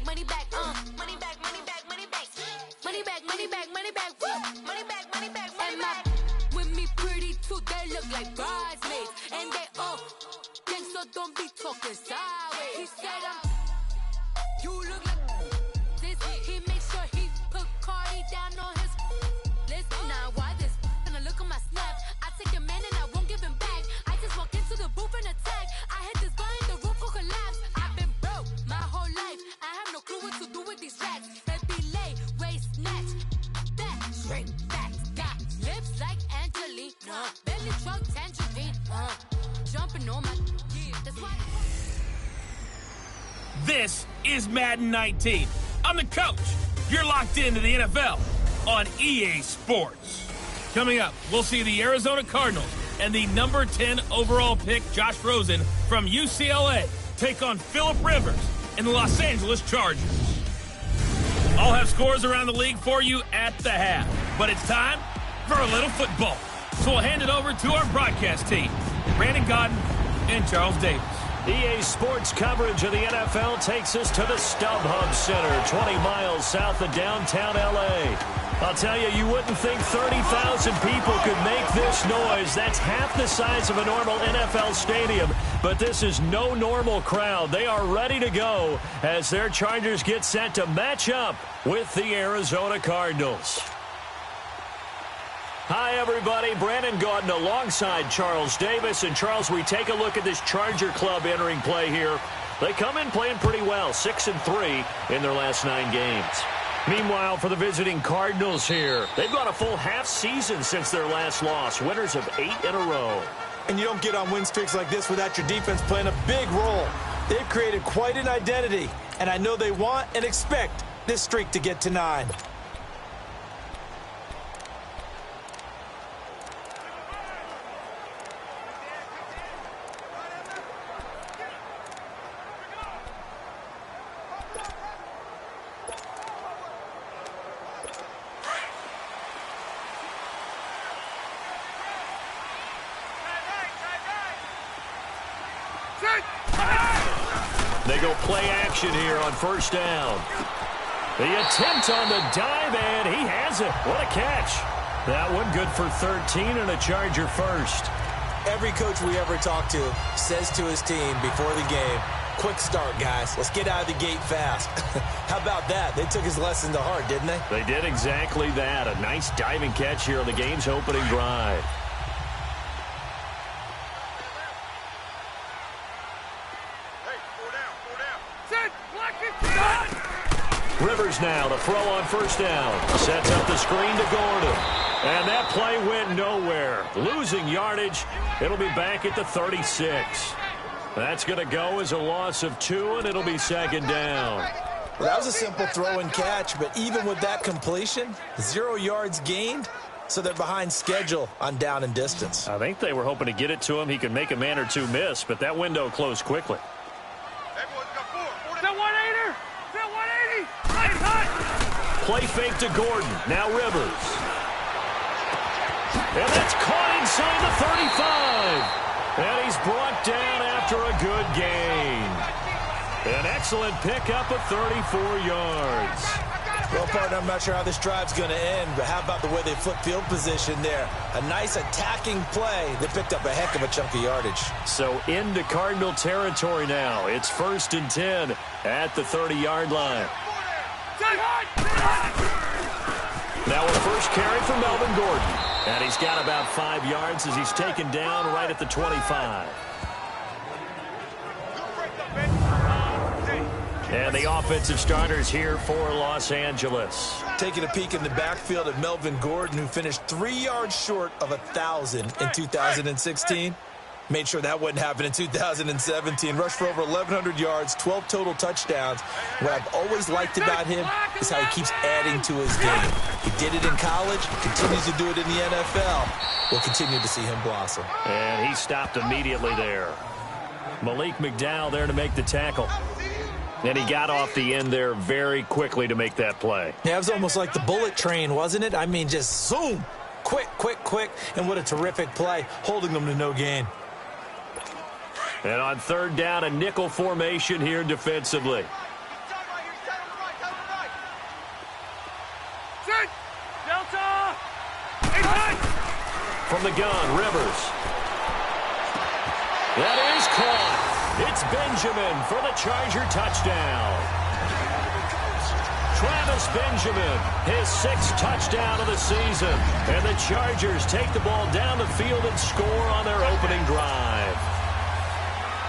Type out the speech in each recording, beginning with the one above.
money back, money back, money back, money back. Money back, money back, money back, money back, money back, money back. With me pretty too, they look like bridesmaids. And they gang, so don't be talking sideways. He said you look like this. He makes sure he put Cardi down on his list. Now why this? Gonna look on my snap. I take a man and I won't give him back. I just walk into the booth and attack. I hit this guy in the roof will collapse. I've been broke my whole life. I have no clue what to do with these racks. Baby lay, waist snatch. Back, straight back. Got lips like Angelina. Belly truck tangerine. Jumping on my that's why. This is Madden 19. I'm the coach. You're locked into the NFL on EA Sports. Coming up, we'll see the Arizona Cardinals and the number 10 overall pick, Josh Rosen from UCLA, take on Phillip Rivers and the Los Angeles Chargers. I'll have scores around the league for you at the half, but it's time for a little football. So we'll hand it over to our broadcast team, Brandon Godden and Charles Davis. EA Sports coverage of the NFL takes us to the StubHub Center, 20 miles south of downtown L.A. I'll tell you, you wouldn't think 30,000 people could make this noise. That's half the size of a normal NFL stadium, but this is no normal crowd. They are ready to go as their Chargers get set to match up with the Arizona Cardinals. Hi, everybody. Brandon Gaudin alongside Charles Davis. And, Charles, we take a look at this Charger club entering play here. They come in playing pretty well, 6-3 in their last 9 games. Meanwhile, for the visiting Cardinals here, they've gone a full half season since their last loss, winners of 8 in a row. And you don't get on win streaks like this without your defense playing a big role. They've created quite an identity, and I know they want and expect this streak to get to 9. They go play action here on first down. The attempt on the dive, and he has it. What a catch. That one good for 13 and a Charger first. Every coach we ever talk to says to his team before the game, quick start, guys. Let's get out of the gate fast. How about that? They took his lesson to heart, didn't they? They did exactly that. A nice diving catch here on the game's opening drive. Rivers now to throw on first down. Sets up the screen to Gordon. And that play went nowhere. Losing yardage. It'll be back at the 36. That's going to go as a loss of 2, and it'll be second down. Well, that was a simple throw and catch, but even with that completion, 0 yards gained, so they're behind schedule on down and distance. I think they were hoping to get it to him. He could make a man or two miss, but that window closed quickly. Play fake to Gordon. Now Rivers. And that's caught inside the 35. And he's brought down after a good gain. An excellent pickup of 34 yards. Well, partner, I'm not sure how this drive's going to end, but how about the way they flip field position there? A nice attacking play that picked up a heck of a chunk of yardage. So into Cardinal territory now. It's 1st and 10 at the 30-yard line. Now a first carry for Melvin Gordon. And he's got about 5 yards as he's taken down right at the 25. And the offensive starters here for Los Angeles. Taking a peek in the backfield at Melvin Gordon, who finished 3 yards short of 1,000 in 2016. Made sure that wouldn't happen in 2017. Rushed for over 1,100 yards, 12 total touchdowns. What I've always liked about him is how he keeps adding to his game. He did it in college, continues to do it in the NFL. We'll continue to see him blossom. And he stopped immediately there. Malik McDowell there to make the tackle. And he got off the end there very quickly to make that play. Yeah, it was almost like the bullet train, wasn't it? I mean, just zoom. Quick, quick, quick. And what a terrific play, holding them to no gain. And on third down, a nickel formation here defensively. Delta! From the gun, Rivers. That is caught. It's Benjamin for the Charger touchdown. Travis Benjamin, his 6th touchdown of the season. And the Chargers take the ball down the field and score on their opening drive.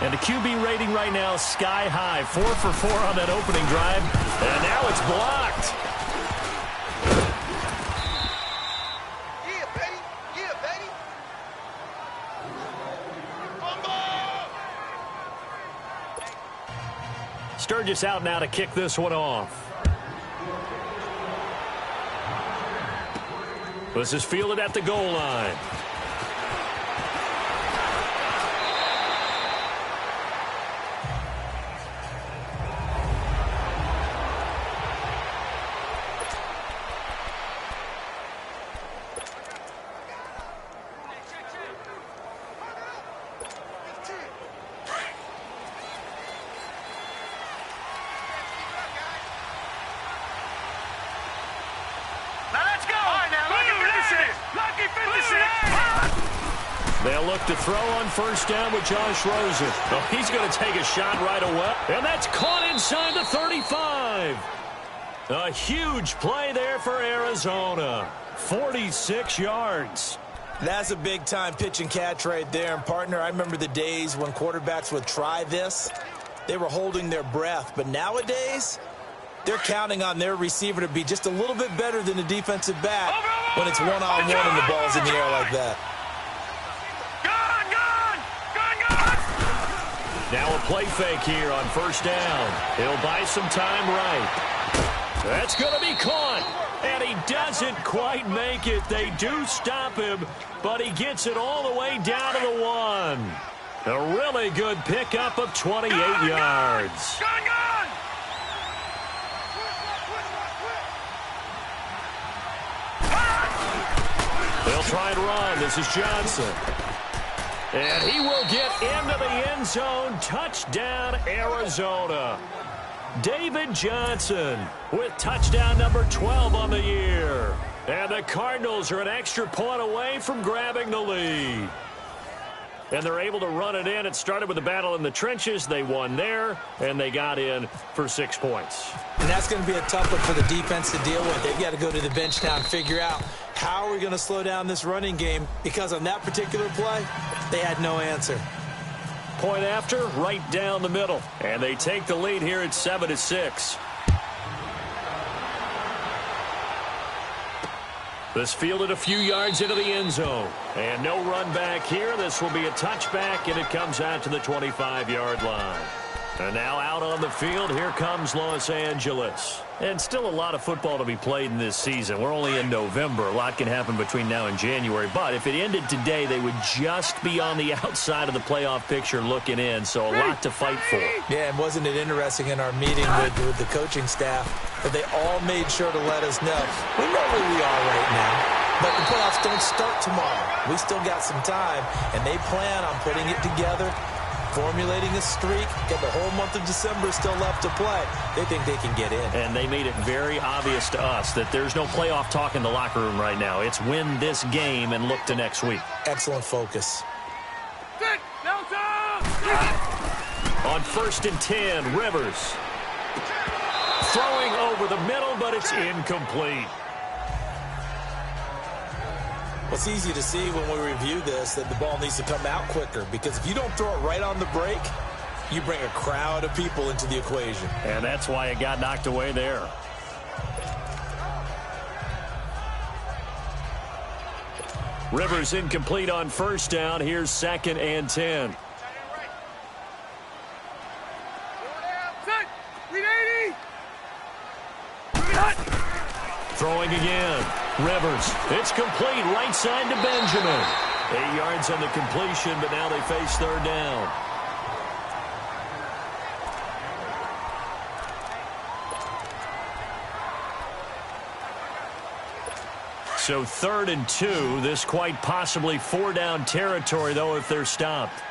And the QB rating right now, sky high. 4 for 4 on that opening drive. And now it's blocked. Sturgis out now to kick this one off. This is fielded at the goal line. They'll look to throw on first down with Josh Rosen. Oh, he's going to take a shot right away. And that's caught inside the 35. A huge play there for Arizona. 46 yards. That's a big-time pitch and catch right there. And, partner, I remember the days when quarterbacks would try this. They were holding their breath. But nowadays, they're counting on their receiver to be just a little bit better than the defensive back when it's one-on-one and the ball's in the air like that. Now a play fake here on first down. He'll buy some time right. That's going to be caught. And he doesn't quite make it. They do stop him, but he gets it all the way down to the 1. A really good pickup of 28 yards. They'll try and run. This is Johnson. And he will get into the end zone. Touchdown, Arizona. David Johnson with touchdown number 12 on the year. And the Cardinals are an extra point away from grabbing the lead. And they're able to run it in. It started with a battle in the trenches. They won there, and they got in for 6 points. And that's going to be a tough one for the defense to deal with. They've got to go to the bench now and figure out how are we going to slow down this running game, because on that particular play, they had no answer. Point after, right down the middle. And they take the lead here at 7-6. This fielded a few yards into the end zone. And no run back here. This will be a touchback, and it comes out to the 25-yard line. And now out on the field, here comes Los Angeles. And still a lot of football to be played in this season. We're only in November. A lot can happen between now and January. But if it ended today, they would just be on the outside of the playoff picture looking in. So a lot to fight for. Yeah, and wasn't it interesting in our meeting with the coaching staff that they all made sure to let us know, we know where we are right now, but the playoffs don't start tomorrow. We still got some time, and they plan on putting it together, formulating a streak, get the whole month of December still left to play. They think they can get in. And they made it very obvious to us that there's no playoff talk in the locker room right now. It's win this game and look to next week. Excellent focus. On 1st and 10, Rivers. Throwing over the middle, but it's incomplete. Well, it's easy to see when we review this that the ball needs to come out quicker, because if you don't throw it right on the break, you bring a crowd of people into the equation. And that's why it got knocked away there. Rivers incomplete on first down. Here's 2nd and 10. Throwing again. Rivers. It's complete. Right side to Benjamin. 8 yards on the completion, but now they face 3rd down. So 3rd and 2. This quite possibly 4-down territory, though, if they're stopped.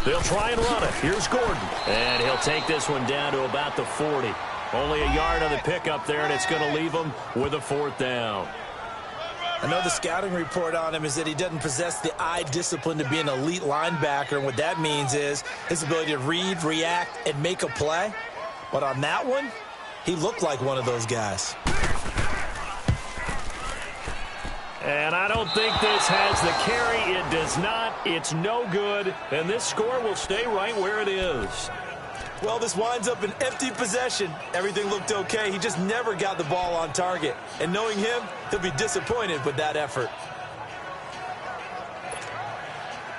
They'll try and run it. Here's Gordon. And he'll take this one down to about the 40. Only a yard on the pickup there, and it's going to leave him with a 4th down. I know the scouting report on him is that he doesn't possess the eye discipline to be an elite linebacker, and what that means is his ability to read, react, and make a play. But on that one, he looked like one of those guys. And I don't think this has the carry. It does not. It's no good. And this score will stay right where it is. Well, this winds up an empty possession. Everything looked okay. He just never got the ball on target. And knowing him, he'll be disappointed with that effort.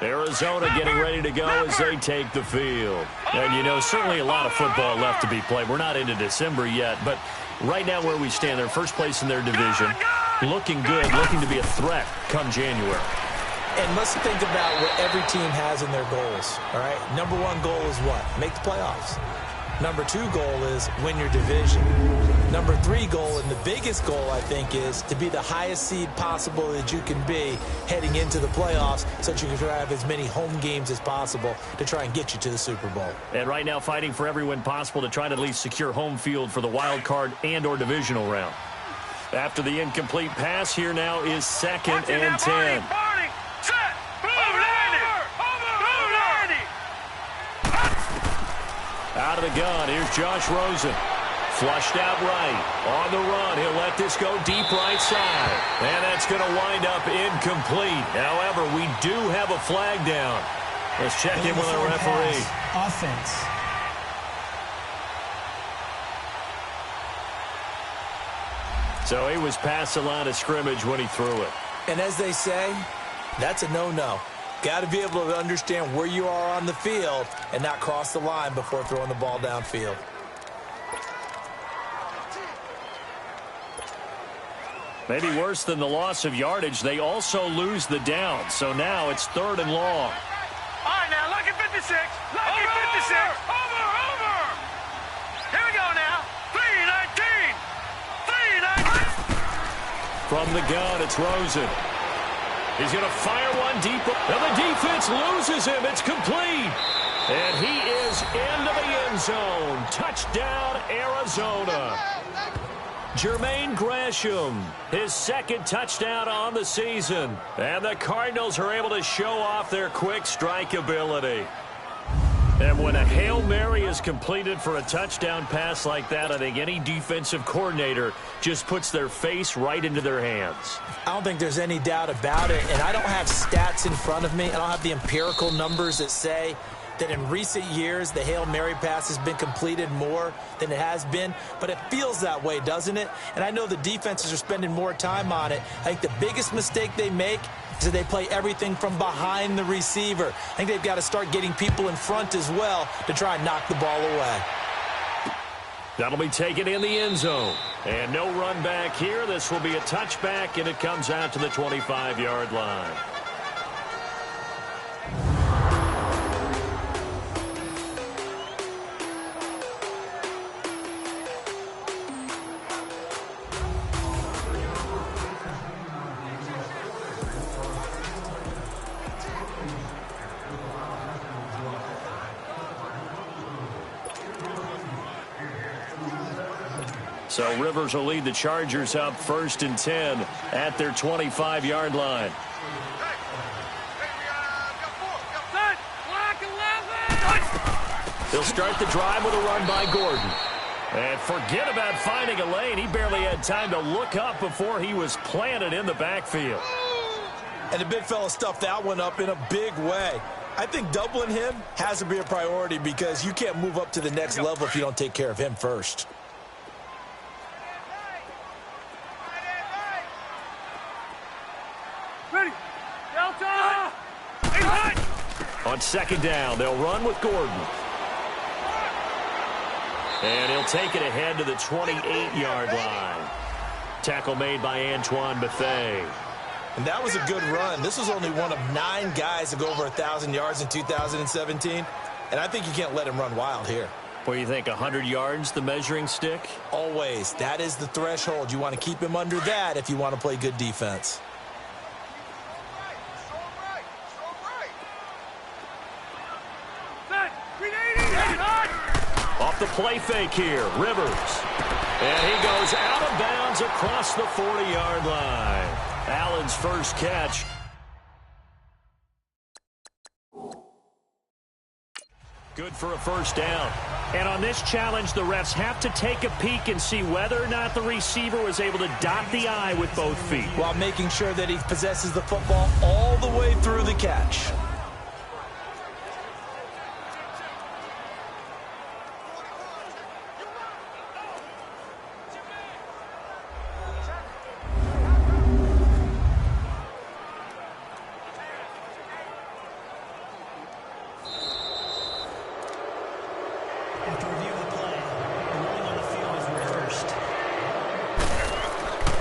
Arizona getting ready to go as they take the field. And, you know, certainly a lot of football left to be played. We're not into December yet, but right now where we stand, they're first place in their division. Looking good, looking to be a threat come January. And let's think about what every team has in their goals, all right? Number 1 goal is what? Make the playoffs. Number 2 goal is win your division. Number 3 goal, and the biggest goal, I think, is to be the highest seed possible that you can be heading into the playoffs so that you can have as many home games as possible to try and get you to the Super Bowl. And right now fighting for every win possible to try to at least secure home field for the wild card and or divisional round. After the incomplete pass, here now is 2nd and 10. Out of the gun, here's Josh Rosen. Flushed out right. On the run, he'll let this go deep right side. And that's going to wind up incomplete. However, we do have a flag down. Let's check in with our referee. Offense. So he was past the line of scrimmage when he threw it. And as they say, that's a no-no. Got to be able to understand where you are on the field and not cross the line before throwing the ball downfield. Maybe worse than the loss of yardage, they also lose the down. So now it's 3rd and long. All right, now, lucky 56. Lucky 56. Over. Here we go now. 3-19. 3-19. From the gun, it's Rosen. He's going to fire one deep. And the defense loses him. It's complete. And he is into the end zone. Touchdown, Arizona. Jermaine Gresham, his 2nd touchdown on the season. And the Cardinals are able to show off their quick strike ability. And when a Hail Mary is completed for a touchdown pass like that, I think any defensive coordinator just puts their face right into their hands. I don't think there's any doubt about it, and I don't have stats in front of me. I don't have the empirical numbers that say that in recent years the Hail Mary pass has been completed more than it has been, but it feels that way, doesn't it? And I know the defenses are spending more time on it. I think the biggest mistake they make is that they play everything from behind the receiver. I think they've got to start getting people in front as well to try and knock the ball away. That'll be taken in the end zone. And no run back here. This will be a touchback, and it comes out to the 25-yard line. So Rivers will lead the Chargers up 1st and 10 at their 25-yard line. He'll start the drive with a run by Gordon. And forget about finding a lane. He barely had time to look up before he was planted in the backfield. And the big fella stuffed that one up in a big way. I think doubling him has to be a priority because you can't move up to the next level if you don't take care of him first. On 2nd down, they'll run with Gordon. And he'll take it ahead to the 28-yard line. Tackle made by Antoine Bethea. And that was a good run. This was only one of 9 guys to go over 1,000 yards in 2017. And I think you can't let him run wild here. What do you think, 100 yards, the measuring stick? Always. That is the threshold. You want to keep him under that if you want to play good defense. off the play fake here. Rivers. And he goes out of bounds across the 40-yard line. Allen's first catch. Good for a first down. And on this challenge, the refs have to take a peek and see whether or not the receiver was able to dot the I with both feet, while making sure that he possesses the football all the way through the catch.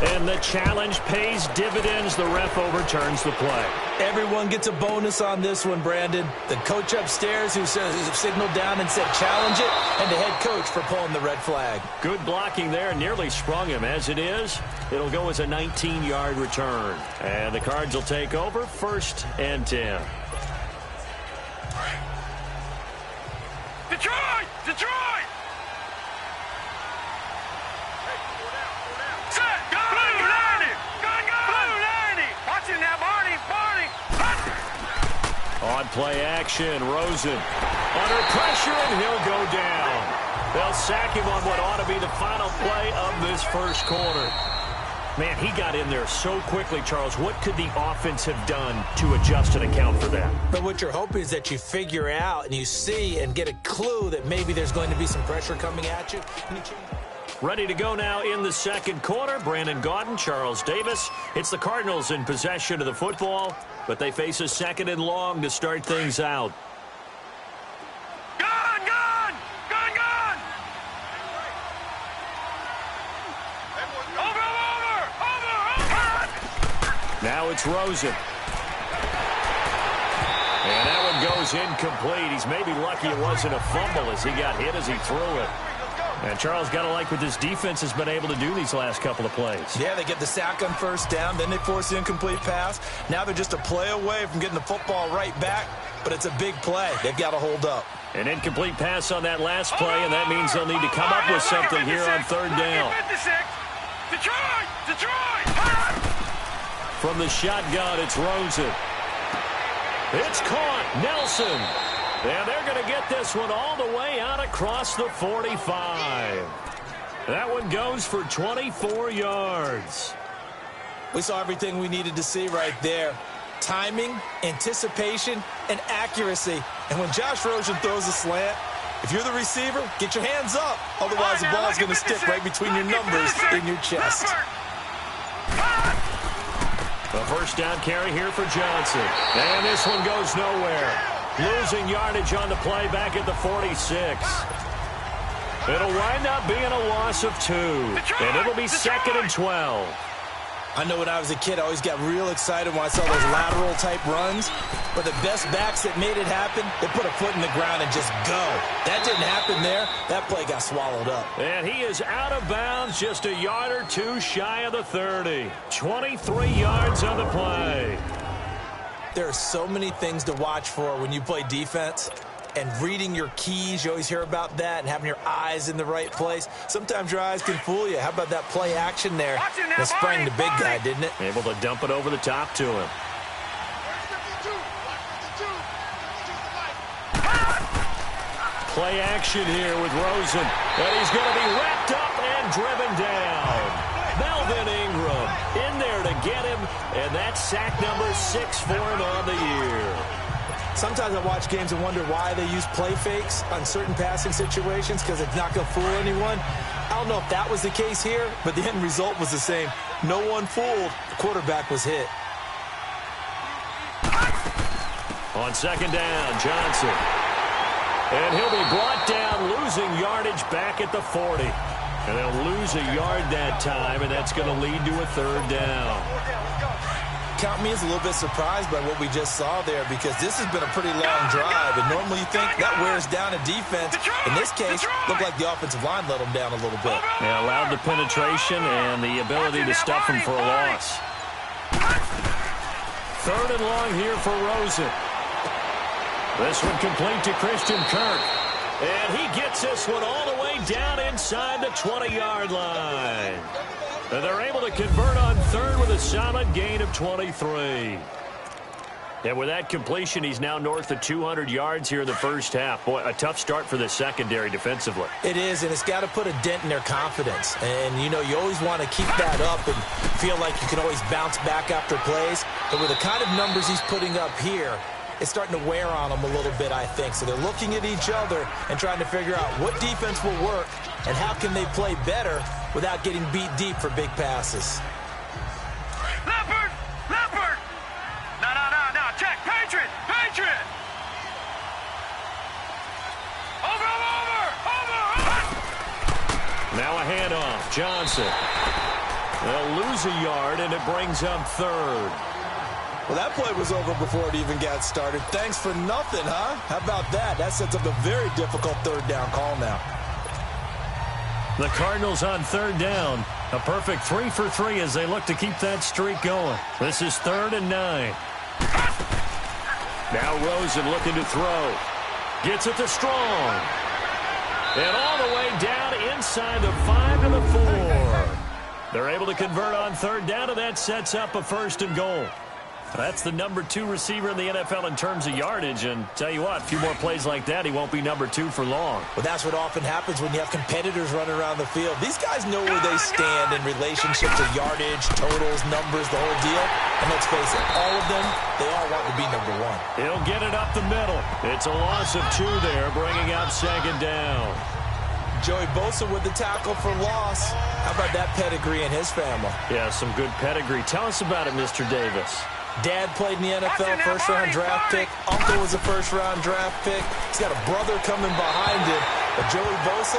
And the challenge pays dividends. The ref overturns the play. Everyone gets a bonus on this one, Brandon. The coach upstairs who signaled down and said challenge it, and the head coach for pulling the red flag. Good blocking there. Nearly sprung him. As it is, it'll go as a 19-yard return. And the Cards will take over 1st and 10. Detroit! Detroit! On play action, Rosen under pressure, and he'll go down. They'll sack him on what ought to be the final play of this first quarter. Man, he got in there so quickly, Charles. What could the offense have done to adjust and account for that? But what you're hoping is that you figure out and you see and get a clue that maybe there's going to be some pressure coming at you. Ready to go now in the second quarter. Brandon Gaudin, Charles Davis. It's the Cardinals in possession of the football, but they face a 2nd and long to start things out. Gun! Gun! Gun! Gun! Over! Now it's Rosen. And that one goes incomplete. He's maybe lucky it wasn't a fumble as he got hit as he threw it. And Charles, got to like what this defense has been able to do these last couple of plays. Yeah, they get the sack on first down, then they force the incomplete pass. Now they're just a play away from getting the football right back, but it's a big play. They've got to hold up. An incomplete pass on that last play, and that means they'll need to come up with something here on 3rd down. Detroit! Detroit! From the shotgun, it's Rosen. It's caught. Nelson. And they're going to get this one all the way out across the 45. That one goes for 24 yards. We saw everything we needed to see right there. Timing, anticipation, and accuracy. And when Josh Rosen throws a slant, if you're the receiver, get your hands up. Otherwise, the ball is going to stick right between your numbers in your chest. A first down carry here for Johnson. And this one goes nowhere. Losing yardage on the play back at the 46. It'll wind up being a loss of 2. And it'll be 2nd and 12. I know when I was a kid, I always got real excited when I saw those lateral-type runs. But the best backs that made it happen, they put a foot in the ground and just go. That didn't happen there. That play got swallowed up. And he is out of bounds, just a yard or 2 shy of the 30. 23 yards on the play. There are so many things to watch for when you play defense. And reading your keys, you always hear about that, and having your eyes in the right place. Sometimes your eyes can fool you. How about that play action there? It sprang the big guy, didn't it? Able to dump it over the top to him. Play action here with Rosen. And he's going to be wrapped up and driven down. Melvin Ingram in there to get him, and that's sack number 6 for him on the year. Sometimes I watch games and wonder why they use play fakes on certain passing situations, because it's not going to fool anyone. I don't know if that was the case here, but the end result was the same. No one fooled. The quarterback was hit. On 2nd down, Johnson. And he'll be brought down, losing yardage back at the 40. And they'll lose a yard that time, and that's going to lead to a 3rd down. Count me as a little bit surprised by what we just saw there, because this has been a pretty long drive, and normally you think that wears down a defense. In this case, looked like the offensive line let them down a little bit. Yeah, allowed the penetration and the ability to stuff him for a loss. 3rd and long here for Rosen. This one complete to Christian Kirk. And he gets this one all the way down inside the 20-yard line. And they're able to convert on third with a solid gain of 23. And with that completion, he's now north of 200 yards here in the first half. Boy, a tough start for the secondary defensively. It is, and it's got to put a dent in their confidence. And, you know, you always want to keep that up and feel like you can always bounce back after plays. But with the kind of numbers he's putting up here, it's starting to wear on them a little bit, I think. So they're looking at each other and trying to figure out what defense will work and how can they play better without getting beat deep for big passes. Leopard! Leopard! No. Check. Patriot! Patriot! Over! Now a handoff. Johnson. They'll lose a yard, and it brings up third. Well, that play was over before it even got started. Thanks for nothing, huh? How about that? That sets up a very difficult third down call now. The Cardinals on third down. A perfect 3 for 3 as they look to keep that streak going. This is 3rd and 9. Now Rosen looking to throw. Gets it to Strong. And all the way down inside the 5 to the 4. They're able to convert on third down, and that sets up a 1st and goal. That's the number 2 receiver in the NFL in terms of yardage, and tell you what, a few more plays like that, he won't be number 2 for long. Well, that's what often happens when you have competitors running around the field. These guys know where they stand in relationship to yardage, totals, numbers, the whole deal. And let's face it, all of them, they all want to be number 1. He'll get it up the middle. It's a loss of 2 there, bringing up 2nd down. Joey Bosa with the tackle for loss. How about that pedigree in his family? Yeah, some good pedigree. Tell us about it, Mr. Davis. Dad played in the NFL, first-round draft pick. Uncle was a first-round draft pick. He's got a brother coming behind him. But Joey Bosa,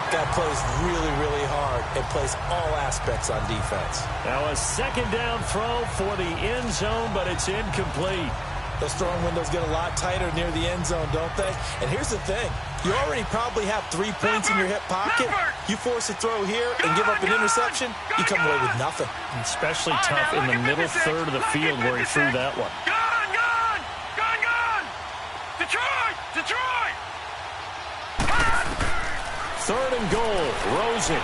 guy plays really, really hard and plays all aspects on defense. Now a 2nd down throw for the end zone, but it's incomplete. Those throwing windows get a lot tighter near the end zone, don't they? And here's the thing. You already probably have 3 points in your hip pocket. You force a throw here and give up an interception, you come away with nothing. Especially tough in the middle third of the field where he threw that one. Gone! Detroit! 3rd and goal. Rosen.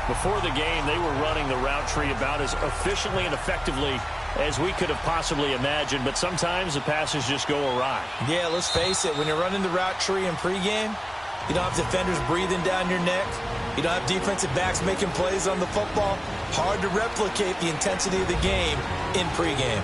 Before the game, they were running the route tree about as efficiently and effectively as we could have possibly imagined, but sometimes the passes just go awry. Yeah, let's face it. When you're running the route tree in pregame, you don't have defenders breathing down your neck. You don't have defensive backs making plays on the football. Hard to replicate the intensity of the game in pregame.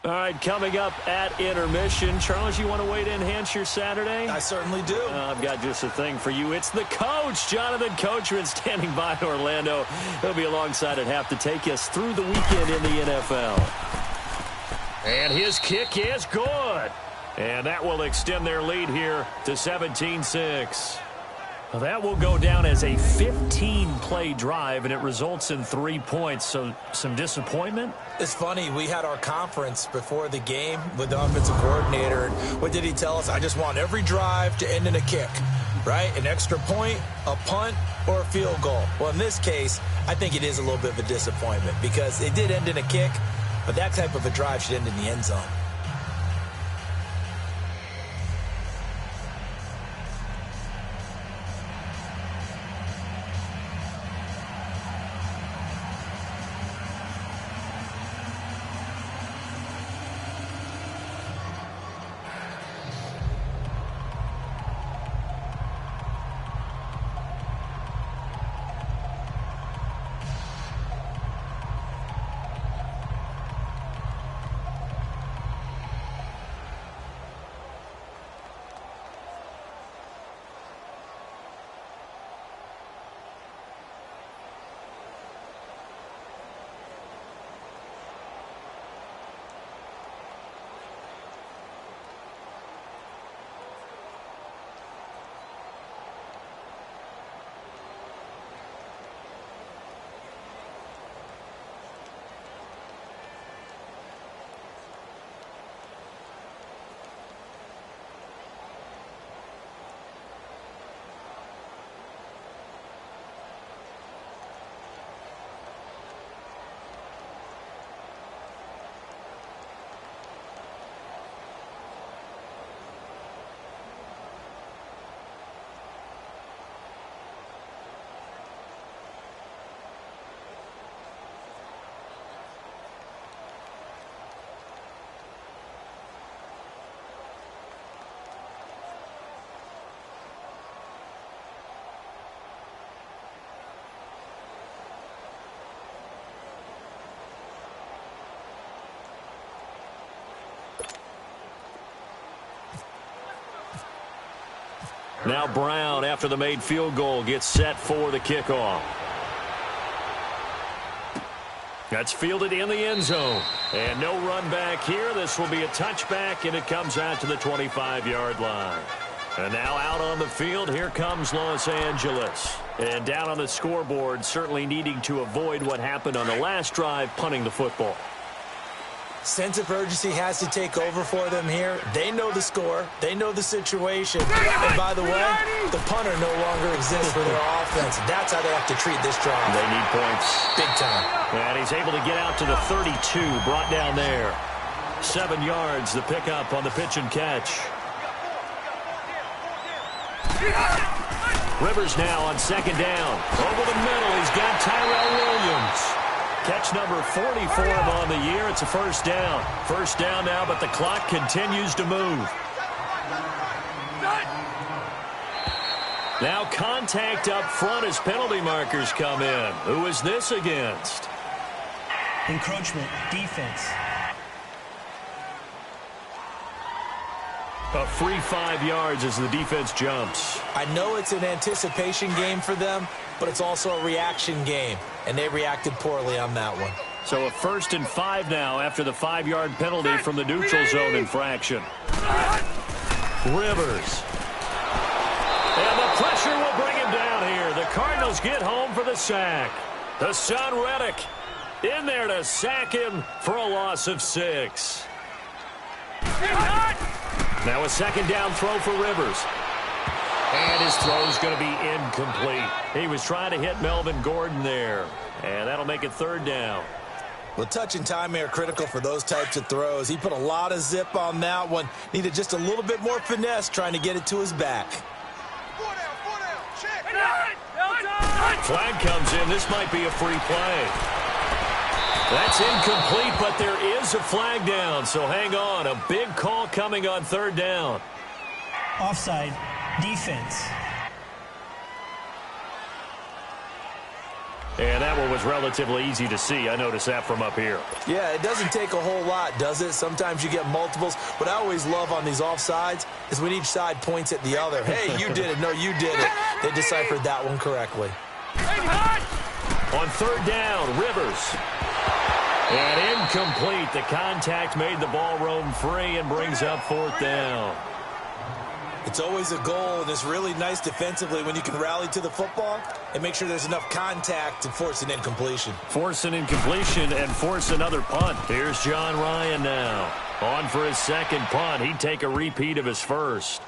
All right, coming up at intermission. Charles, you want to wait to enhance your Saturday? I certainly do. I've got just a thing for you. It's the coach, Jonathan Coachman, standing by in Orlando. He'll be alongside at half to take us through the weekend in the NFL. And his kick is good. And that will extend their lead here to 17-6. Well, that will go down as a 15-play drive, and it results in 3 points. So some disappointment? It's funny. We had our conference before the game with the offensive coordinator. And what did he tell us? I just want every drive to end in a kick, right? An extra point, a punt, or a field goal. Well, in this case, I think it is a little bit of a disappointment because it did end in a kick, but that type of a drive should end in the end zone. Now Brown, after the made field goal, gets set for the kickoff. That's fielded in the end zone. And no run back here. This will be a touchback, and it comes out to the 25-yard line. And now out on the field, here comes Los Angeles. And down on the scoreboard, certainly needing to avoid what happened on the last drive, punting the football. Sense of urgency has to take over for them here. They know the score. They know the situation. And by the way, the punter no longer exists for their offense. That's how they have to treat this drive. They need points. Big time. And he's able to get out to the 32, brought down there. 7 yards, the pickup on the pitch and catch. Rivers now on second down. Over the middle, he's got Tyrell Williams. Catch number 44 on the year. It's a first down. First down now, but the clock continues to move. Now contact up front as penalty markers come in. Who is this against? Encroachment, defense. A free 5 yards as the defense jumps. I know it's an anticipation game for them, but it's also a reaction game, and they reacted poorly on that one. So a 1st and 5 now after the 5-yard penalty from the neutral zone infraction. Rivers. And the pressure will bring him down here. The Cardinals get home for the sack. The son Reddick in there to sack him for a loss of 6. Now a second down throw for Rivers. And his throw's going to be incomplete. He was trying to hit Melvin Gordon there. And that'll make it 3rd down. Well, touch and time are critical for those types of throws. He put a lot of zip on that one. Needed just a little bit more finesse trying to get it to his back. Flag comes in. This might be a free play. That's incomplete, but there is a flag down, so hang on. A big call coming on 3rd down. Offside, defense. And that one was relatively easy to see. I noticed that from up here. Yeah, it doesn't take a whole lot, does it? Sometimes you get multiples. What I always love on these offsides is when each side points at the other. Hey, you did it. No, you did it. They deciphered that one correctly. On 3rd down, Rivers. And incomplete. The contact made the ball roam free and brings up 4th down. It's always a goal, and it's really nice defensively when you can rally to the football and make sure there's enough contact to force an incompletion. Force an incompletion and force another punt. Here's John Ryan now. On for his 2nd punt. He'd take a repeat of his 1st.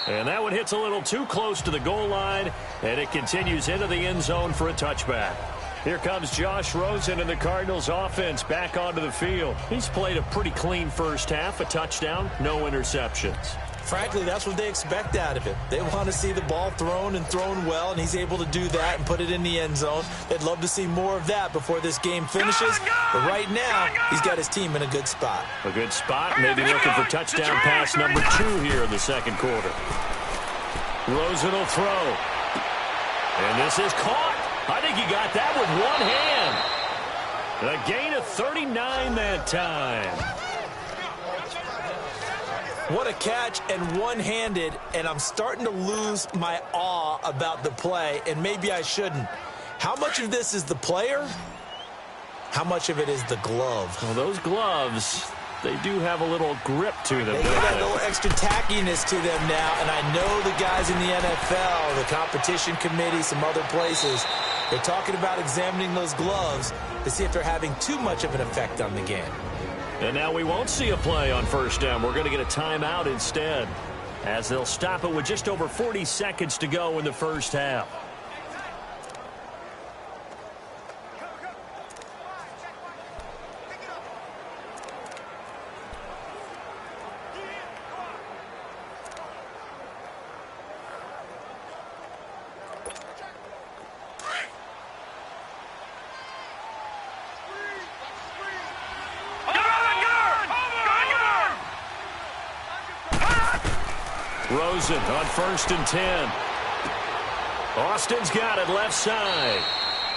And that one hits a little too close to the goal line, and it continues into the end zone for a touchback. Here comes Josh Rosen and the Cardinals offense back onto the field. He's played a pretty clean first half, a touchdown, no interceptions. Frankly, that's what they expect out of him. They want to see the ball thrown and thrown well, and he's able to do that and put it in the end zone. They'd love to see more of that before this game finishes. But right now, he's got his team in a good spot. A good spot, maybe looking for touchdown pass number 2 here in the 2nd quarter. Rosen will throw. And this is caught. I think he got that with one hand. A gain of 39 that time. What a catch, and one-handed, and I'm starting to lose my awe about the play, and maybe I shouldn't. How much of this is the player? How much of it is the glove? Well, those gloves, they do have a little grip to them. They got a little extra tackiness to them now, and I know the guys in the NFL, the competition committee, some other places, they're talking about examining those gloves to see if they're having too much of an effect on the game. And now we won't see a play on 1st down. We're going to get a timeout instead, as they'll stop it with just over 40 seconds to go in the first half. Rosen on 1st and 10. Austin's got it left side.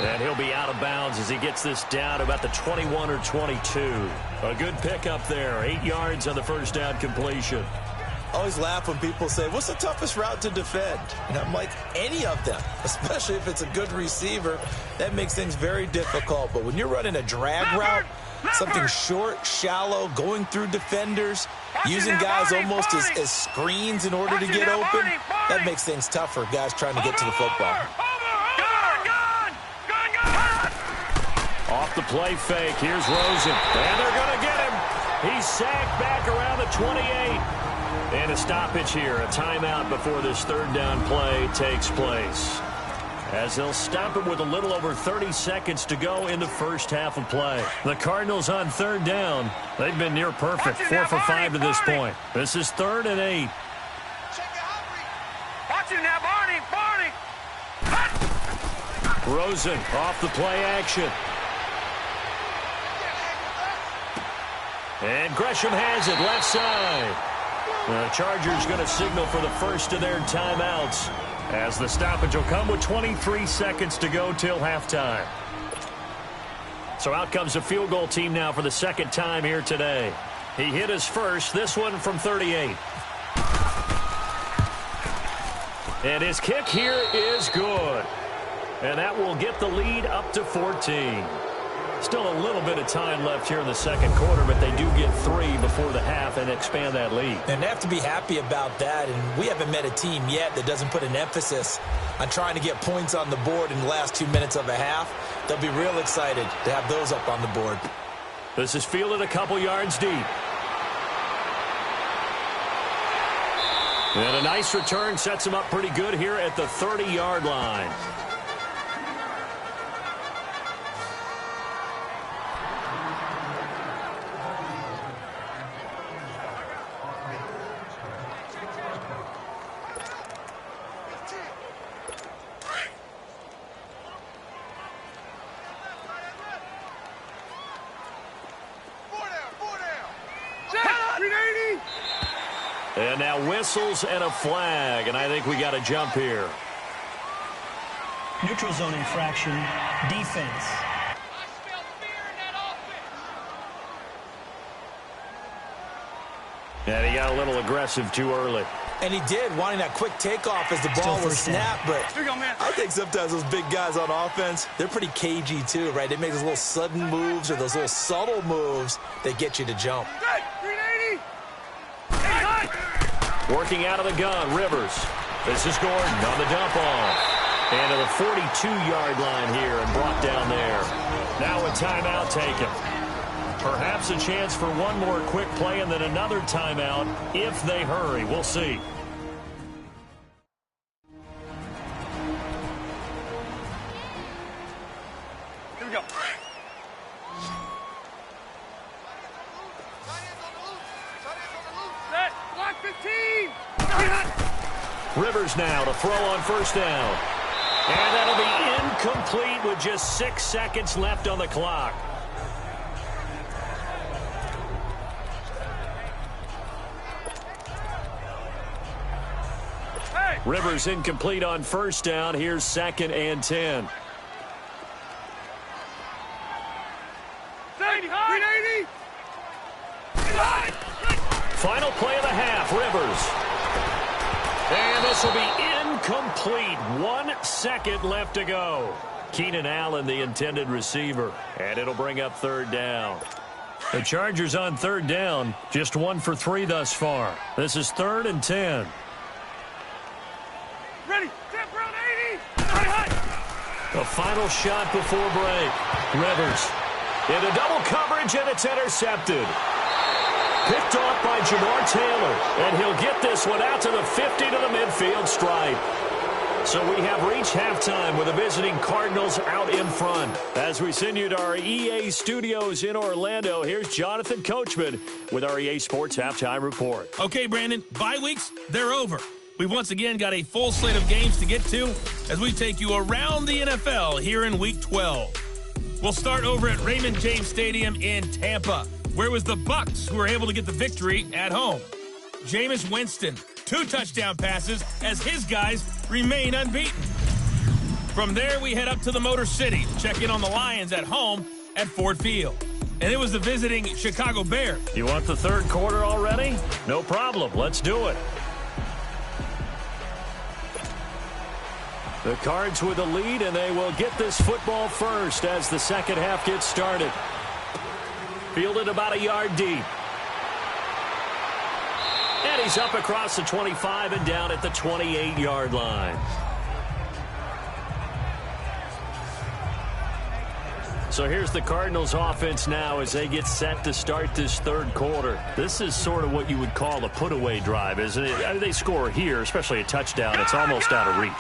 And he'll be out of bounds as he gets this down about the 21 or 22. A good pickup there. 8 yards on the 1st down completion. I always laugh when people say, what's the toughest route to defend? And I'm like, any of them, especially if it's a good receiver. That makes things very difficult. But when you're running a drag route, something short, shallow, going through defenders, using guys almost as screens in order to get open, that makes things tough for guys trying to get to the football. Off the play fake, here's Rosen. And they're going to get him. He's sacked back around the 28. And a stoppage here, a timeout before this third down play takes place. As they'll stop it with a little over 30 seconds to go in the first half of play. The Cardinals on third down. They've been near perfect, 4 for 5 to this point. This is 3rd and 8. Watch it now, Barney. Rosen off the play action. And Gresham has it left side. The Chargers going to signal for the first of their timeouts as the stoppage will come with 23 seconds to go till halftime. So out comes the field goal team now for the second time here today. He hit his first, this one from 38. And his kick here is good. And that will get the lead up to 14. Still a little bit of time left here in the second quarter, but they do get 3 before the half and expand that lead. And they have to be happy about that, and we haven't met a team yet that doesn't put an emphasis on trying to get points on the board in the last 2 minutes of a half. They'll be real excited to have those up on the board. This is fielded a couple yards deep. And a nice return sets him up pretty good here at the 30-yard line. And now whistles and a flag, and I think we got a jump here. Neutral zone infraction, defense. And he got a little aggressive too early. And he did, wanting that quick takeoff as the ball was snapped. But I think sometimes those big guys on offense, they're pretty cagey too, right? They make those little sudden moves or those little subtle moves that get you to jump. Working out of the gun, Rivers. This is Gordon on the dump off. And to the 42-yard line here and brought down there. Now a timeout taken. Perhaps a chance for one more quick play and then another timeout if they hurry. We'll see. Here we go. Set. Block 15. Rivers now to throw on first down. And that'll be incomplete with just 6 seconds left on the clock. Rivers incomplete on first down. Here's 2nd and 10. Final play of the half, Rivers. And this will be incomplete. 1 second left to go. Keenan Allen, the intended receiver. And it'll bring up third down. The Chargers on third down, just 1 for 3 thus far. This is 3rd and 10. Ready. Set, Brown 80. The final shot before break. Rivers into double coverage, and it's intercepted. Picked off by Jamar Taylor, and he'll get this one out to the 50 to the midfield stripe. So we have reached halftime with the visiting Cardinals out in front. As we send you to our EA studios in Orlando, here's Jonathan Coachman with our EA Sports Halftime Report. Okay, Brandon, bye weeks, they're over. We've once again got a full slate of games to get to as we take you around the NFL here in Week 12. We'll start over at Raymond James Stadium in Tampa, where it was the Bucs who were able to get the victory at home. Jameis Winston, 2 touchdown passes as his guys remain unbeaten. From there, we head up to the Motor City to check in on the Lions at home at Ford Field. and it was the visiting Chicago Bears. You want the third quarter already? No problem. Let's do it. The Cards with the lead, and they will get this football first as the second half gets started. Fielded about a yard deep. And he's up across the 25 and down at the 28-yard line. So here's the Cardinals offense now as they get set to start this third quarter. This is sort of what you would call a put-away drive, isn't it? I mean, they score here, especially a touchdown. It's almost out of reach.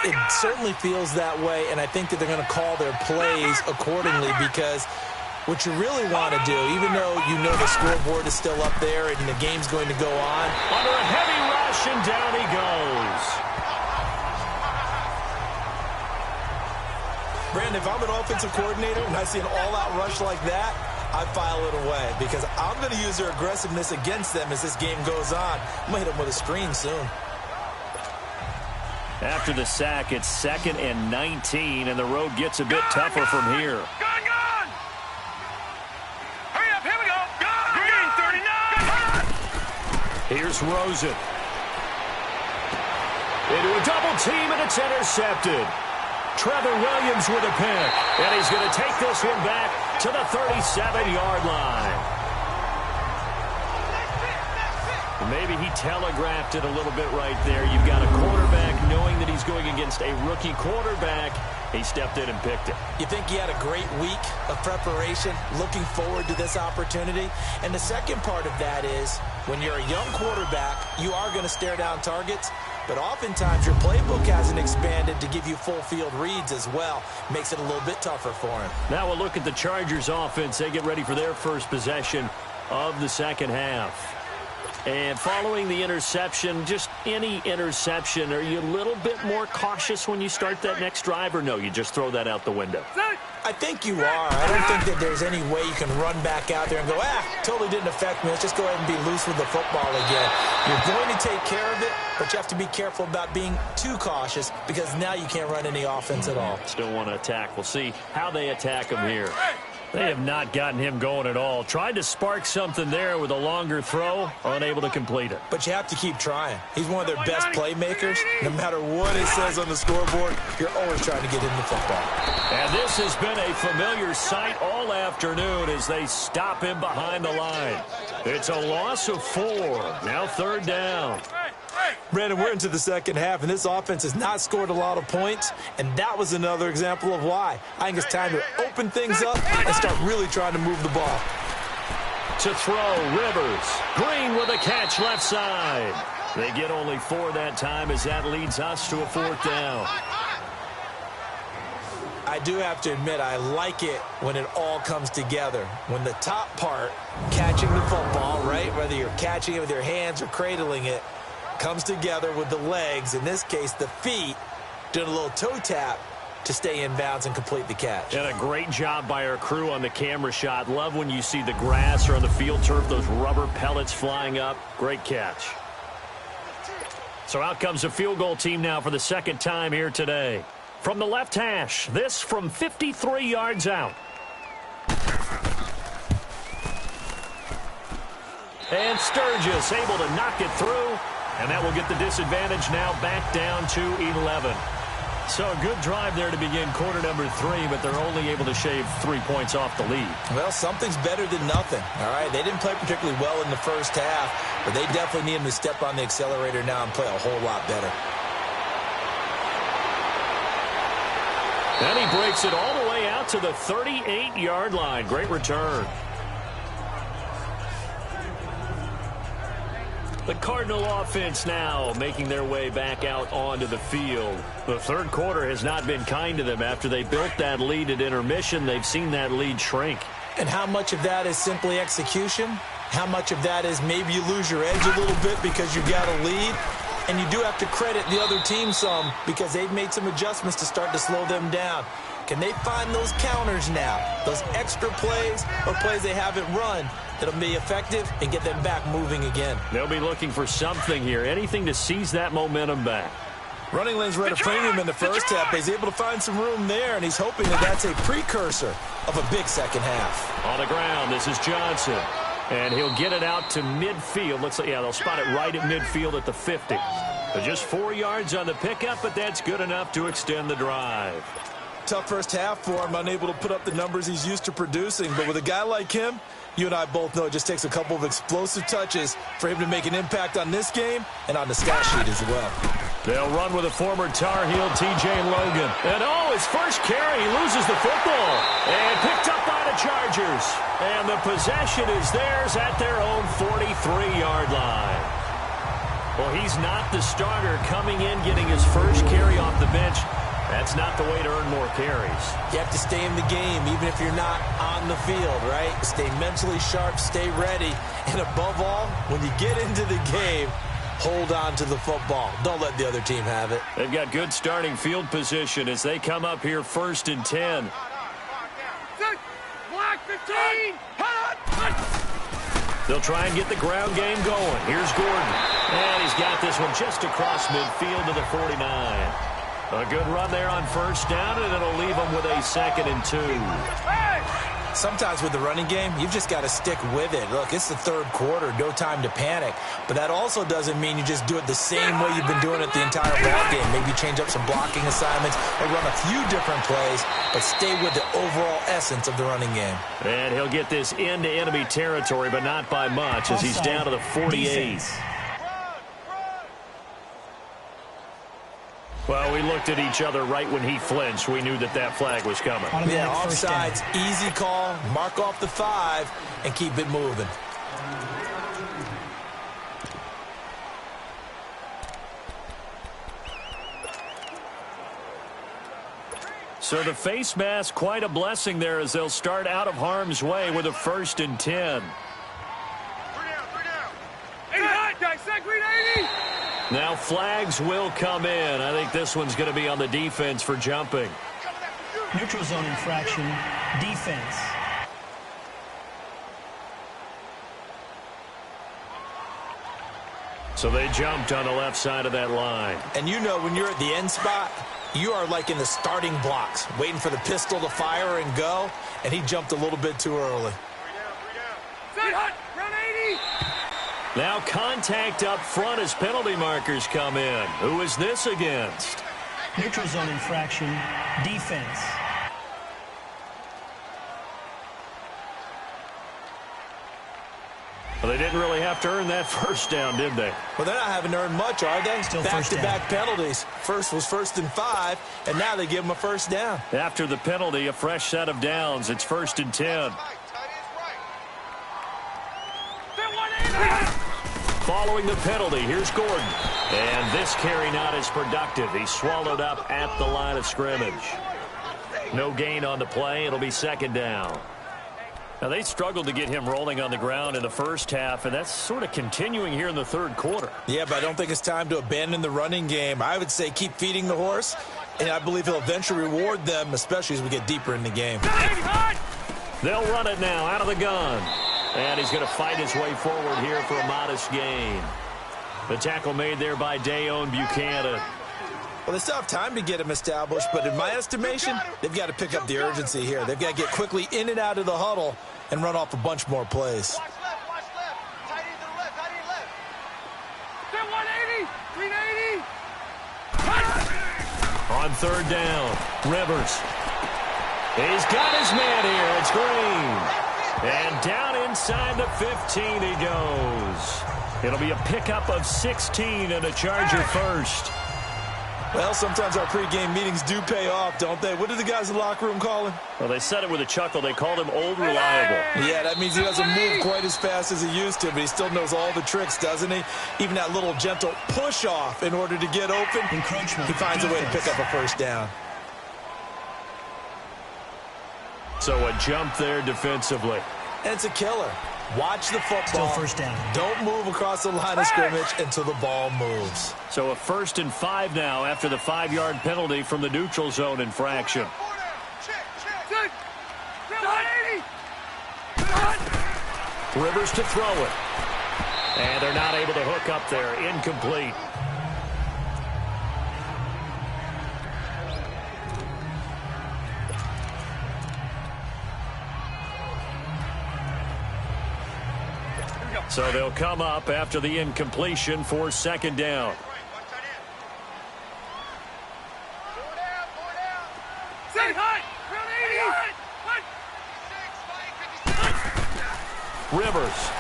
It certainly feels that way, and I think that they're going to call their plays accordingly because what you really want to do, even though you know the scoreboard is still up there and the game's going to go on. Under a heavy rush, and down he goes. Brandon, if I'm an offensive coordinator and I see an all-out rush like that, I file it away because I'm going to use their aggressiveness against them as this game goes on. I'm going to hit them with a screen soon. After the sack, it's 2nd and 19, and the road gets a bit tougher from here. Gone! Hurry up, here we go! Green 39! Here's Rosen. Into a double team, and it's intercepted. Trevor Williams with a pick, and he's going to take this one back to the 37-yard line. Maybe he telegraphed it a little bit right there. You've got a quarterback knowing that he's going against a rookie quarterback. He stepped in and picked it. You think he had a great week of preparation, looking forward to this opportunity? And the second part of that is, when you're a young quarterback, you are going to stare down targets, but oftentimes your playbook hasn't expanded to give you full field reads as well. Makes it a little bit tougher for him. Now we'll look at the Chargers offense. They get ready for their first possession of the second half. And following the interception, just any interception, are you a little bit more cautious when you start that next drive, or no, you just throw that out the window? I think you are. I don't think that there's any way you can run back out there and go, totally didn't affect me. Let's just go ahead and be loose with the football again. You're going to take care of it, but you have to be careful about being too cautious because now you can't run any offense at all. Still want to attack. We'll see how they attack him here. They have not gotten him going at all. Tried to spark something there with a longer throw, unable to complete it. But you have to keep trying. He's one of their best playmakers. No matter what it says on the scoreboard, you're always trying to get him the football. And this has been a familiar sight all afternoon as they stop him behind the line. It's a loss of 4. Now 3rd down. Brandon, we're into the second half, and this offense has not scored a lot of points, and that was another example of why. I think it's time to open things up and start really trying to move the ball. To throw, Rivers. Green with a catch left side. They get only 4 that time as that leads us to a 4th down. I do have to admit, I like it when it all comes together. When the top part, catching the football, right, whether you're catching it with your hands or cradling it, comes together with the legs, in this case the feet, doing a little toe tap to stay in bounds and complete the catch. And a great job by our crew on the camera shot. Love when you see the grass or on the field turf, those rubber pellets flying up. Great catch. So out comes a field goal team now for the second time here today. From the left hash, this from 53 yards out. And Sturgis able to knock it through. And that will get the disadvantage now back down to 11. So a good drive there to begin quarter number 3, but they're only able to shave 3 points off the lead. Well, something's better than nothing, all right? They didn't play particularly well in the first half, but they definitely need them to step on the accelerator now and play a whole lot better. And he breaks it all the way out to the 38-yard line. Great return. The Cardinal offense now making their way back out onto the field. The third quarter has not been kind to them. After they built that lead at intermission, they've seen that lead shrink. And how much of that is simply execution? How much of that is maybe you lose your edge a little bit because you've got a lead? And you do have to credit the other team some because they've made some adjustments to start to slow them down. Can they find those counters now, those extra plays or plays they haven't run that'll be effective and get them back moving again? They'll be looking for something here, anything to seize that momentum back. Running lanes were at a premium in the first half, but he's able to find some room there, and he's hoping that that's a precursor of a big second half. On the ground, this is Johnson. And he'll get it out to midfield. Looks like, yeah, they'll spot it right at midfield at the 50. So just 4 yards on the pickup, but that's good enough to extend the drive. Tough first half for him, unable to put up the numbers he's used to producing. But with a guy like him, you and I both know it just takes a couple of explosive touches for him to make an impact on this game and on the stat sheet as well. They'll run with a former Tar Heel, T.J. Logan. And his first carry, he loses the football. And picked up by the Chargers. And the possession is theirs at their own 43-yard line. Well, he's not the starter coming in, getting his first carry off the bench. That's not the way to earn more carries. You have to stay in the game, even if you're not on the field, right? Stay mentally sharp, stay ready. And above all, when you get into the game, hold on to the football. Don't let the other team have it. They've got good starting field position as they come up here 1st and 10. Block 15! They'll try and get the ground game going. Here's Gordon. And he's got this one just across midfield to the 49. A good run there on 1st down, and it'll leave them with a 2nd and 2. Sometimes with the running game, you've just got to stick with it. Look, it's the 3rd quarter, no time to panic. But that also doesn't mean you just do it the same way you've been doing it the entire ball game. Maybe change up some blocking assignments or run a few different plays, but stay with the overall essence of the running game. And he'll get this into enemy territory, but not by much, as he's down to the 48. Well, we looked at each other right when he flinched. We knew that that flag was coming. Yeah, offsides, easy call, mark off the 5, and keep it moving. So the face mask, quite a blessing there as they'll start out of harm's way with a 1st and 10. 80 hot, dissect, read 80! Now flags will come in. I think this one's going to be on the defense for jumping. Neutral zone infraction, defense. So they jumped on the left side of that line. And you know when you're at the end spot, you are like in the starting blocks, waiting for the pistol to fire and go, and he jumped a little bit too early. Set hot, run 80! Now contact up front as penalty markers come in. Who is this against? Neutral zone infraction, defense. Well, they didn't really have to earn that 1st down, did they? Well, they're not having to earn much, are they? Still back-to-back penalties. First was 1st and 5, and now they give them a 1st down. After the penalty, a fresh set of downs. It's 1st and 10. Following the penalty, here's Gordon. And this carry not as productive. He's swallowed up at the line of scrimmage. No gain on the play. It'll be 2nd down. Now, they struggled to get him rolling on the ground in the first half, and that's sort of continuing here in the 3rd quarter. Yeah, but I don't think it's time to abandon the running game. I would say keep feeding the horse, and I believe he'll eventually reward them, especially as we get deeper in the game. They'll run it now out of the gun. And he's going to fight his way forward here for a modest gain. The tackle made there by Dayon Buchanan. Well, they still have time to get him established, but in my estimation, they've got to pick up the urgency here. They've got to get quickly in and out of the huddle and run off a bunch more plays. Watch left. Tight end to the left, tight end left. Then 180, 380. On 3rd down, Rivers. He's got his man here. It's Green. And down inside the 15 he goes. It'll be a pickup of 16 and a Charger 1st. Well, sometimes our pregame meetings do pay off, don't they? What did the guys in the locker room call him? Well, they said it with a chuckle. They called him Old Reliable. Yeah, that means he doesn't move quite as fast as he used to, but he still knows all the tricks, doesn't he? Even that little gentle push-off in order to get open. Encroachment. He finds a way to pick up a 1st down. So a jump there defensively. And it's a killer. Watch the football. Still 1st down. Don't move across the line of scrimmage until the ball moves. So a 1st and 5 now after the 5-yard penalty from the neutral zone infraction. Good. 180. Rivers to throw it. And they're not able to hook up there. Incomplete. So they'll come up after the incompletion for second down. Rivers.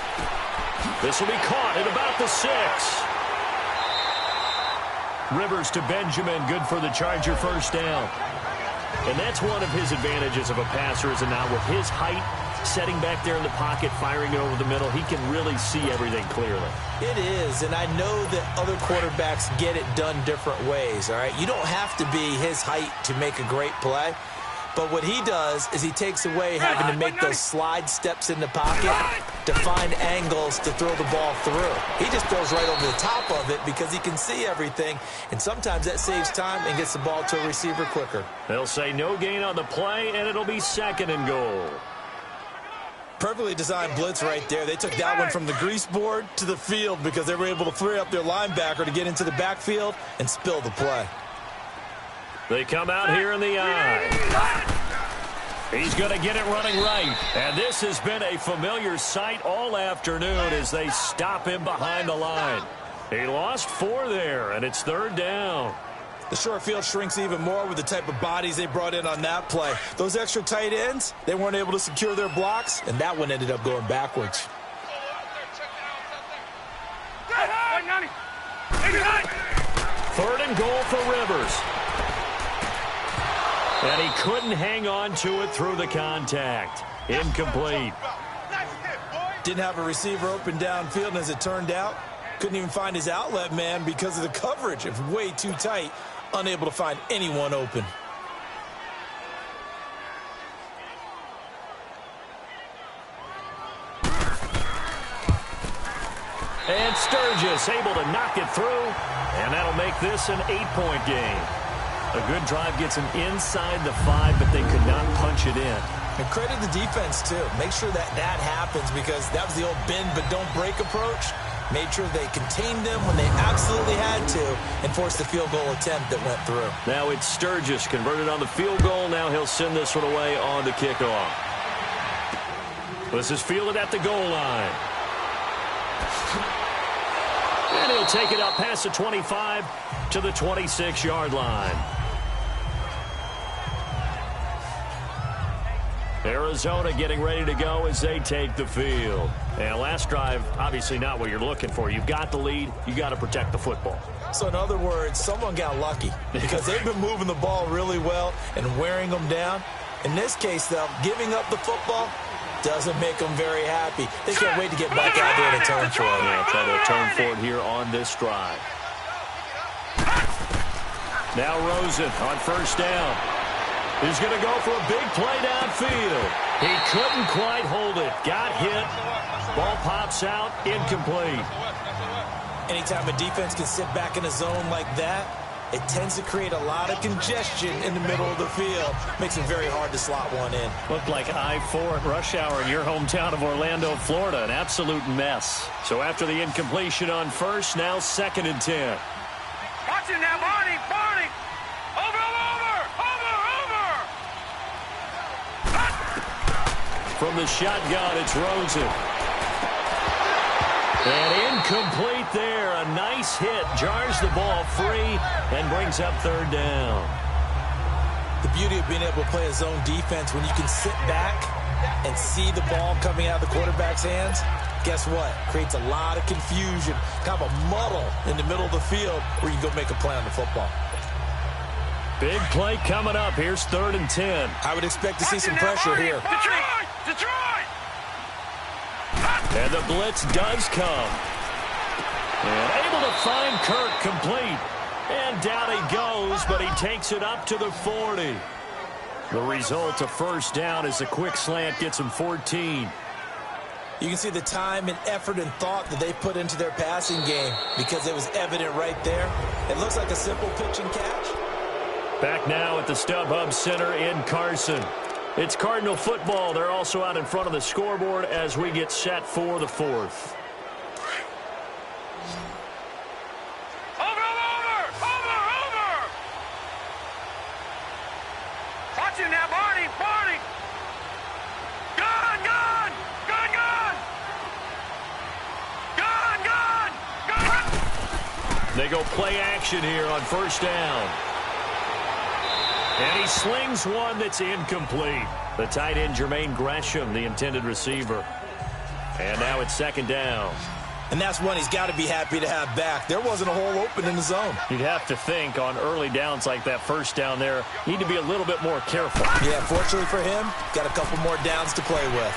This will be caught at about the 6. Rivers to Benjamin, good for the Charger first down. And that's one of his advantages of a passer, is it not? With his height, setting back there in the pocket, firing it over the middle, he can really see everything clearly. It is, and I know that other quarterbacks get it done different ways, all right? You don't have to be his height to make a great play. But what he does is he takes away having to make those slide steps in the pocket to find angles to throw the ball through. He just throws right over the top of it because he can see everything, and sometimes that saves time and gets the ball to a receiver quicker. They'll say no gain on the play, and it'll be second and goal. Perfectly designed blitz right there. They took that one from the grease board to the field because they were able to free up their linebacker to get into the backfield and spill the play. They come out here in the eye. He's going to get it running right. And this has been a familiar sight all afternoon as they stop him behind the line. He lost 4 there, and it's third down. The short field shrinks even more with the type of bodies they brought in on that play. Those extra tight ends, they weren't able to secure their blocks, and that one ended up going backwards. Third and goal for Rivers. And he couldn't hang on to it through the contact. Incomplete. Didn't have a receiver open downfield, and as it turned out, couldn't even find his outlet man because of the coverage. It's way too tight, unable to find anyone open. And Sturgis able to knock it through, and that'll make this an 8-point game. A good drive gets him inside the 5, but they could not punch it in. And credit the defense, too. Make sure that happens because that was the old bend but don't break approach. Made sure they contained them when they absolutely had to and forced the field goal attempt that went through. Now it's Sturgis converted on the field goal. Now he'll send this one away on the kickoff. This is fielded at the goal line. And he'll take it up past the 25 to the 26-yard line. Arizona getting ready to go as they take the field. And last drive, obviously not what you're looking for. You've got the lead. You got to protect the football. So in other words, someone got lucky because they've been moving the ball really well and wearing them down. In this case, though, giving up the football doesn't make them very happy. They can't wait to get back out there and turn for it. Yeah, try to turn for it here on this drive. Now Rosen on first down. He's going to go for a big play downfield. He couldn't quite hold it. Got hit. Ball pops out. Incomplete. Anytime a defense can sit back in a zone like that, it tends to create a lot of congestion in the middle of the field. Makes it very hard to slot one in. Looked like I-4 at rush hour in your hometown of Orlando, Florida. An absolute mess. So after the incompletion on first, now 2nd and 10. Watch it now, Barney! Barney! Over! From the shotgun, it's Rosen. And incomplete there. A nice hit. Jars the ball free and brings up third down. The beauty of being able to play a zone defense when you can sit back and see the ball coming out of the quarterback's hands, guess what? Creates a lot of confusion, kind of a muddle in the middle of the field where you can go make a play on the football. Big play coming up. Here's 3rd and 10. I would expect to see some pressure here. Detroit! And the blitz does come. And able to find Kirk complete. And down he goes, but he takes it up to the 40. The result of first down is a quick slant gets him 14. You can see the time and effort and thought that they put into their passing game because it was evident right there. It looks like a simple pitch and catch. Back now at the StubHub Center in Carson. It's Cardinal football. They're also out in front of the scoreboard as we get set for the 4th. Over! Watch it now, Barney! Gone! They go play action here on first down. And he slings one that's incomplete. The tight end, Jermaine Gresham, the intended receiver. And now it's second down. And that's one he's got to be happy to have back. There wasn't a hole open in the zone. You'd have to think on early downs like that first down there, need to be a little bit more careful. Yeah, fortunately for him, got a couple more downs to play with.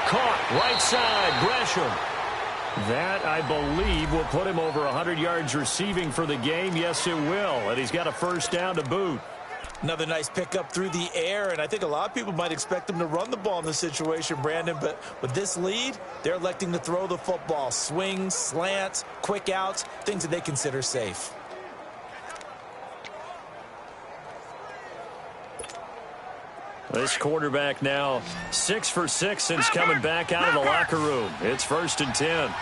Caught right side, Gresham. That, I believe, will put him over 100 yards receiving for the game. Yes, it will. And he's got a first down to boot. Another nice pickup through the air, and I think a lot of people might expect him to run the ball in this situation, Brandon, but with this lead, they're electing to throw the football. Swings, slants, quick outs, things that they consider safe. This quarterback now 6 for 6 since coming back out of the locker room. It's 1st and 10.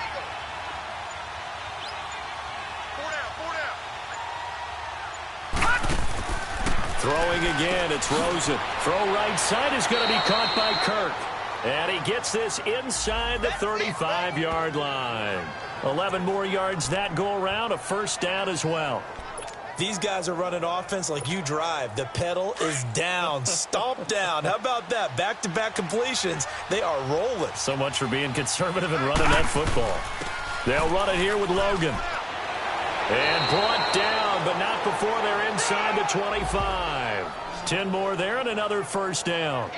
Throwing again, it's Rosen. Throw right side is going to be caught by Kirk. And he gets this inside the 35-yard line. 11 more yards that go around, a first down as well. These guys are running offense like you drive. The pedal is down, stomp down. How about that? Back-to-back completions. They are rolling. So much for being conservative and running that football. They'll run it here with Logan. And brought down, but not before they're inside the 25. 10 more there and another first down.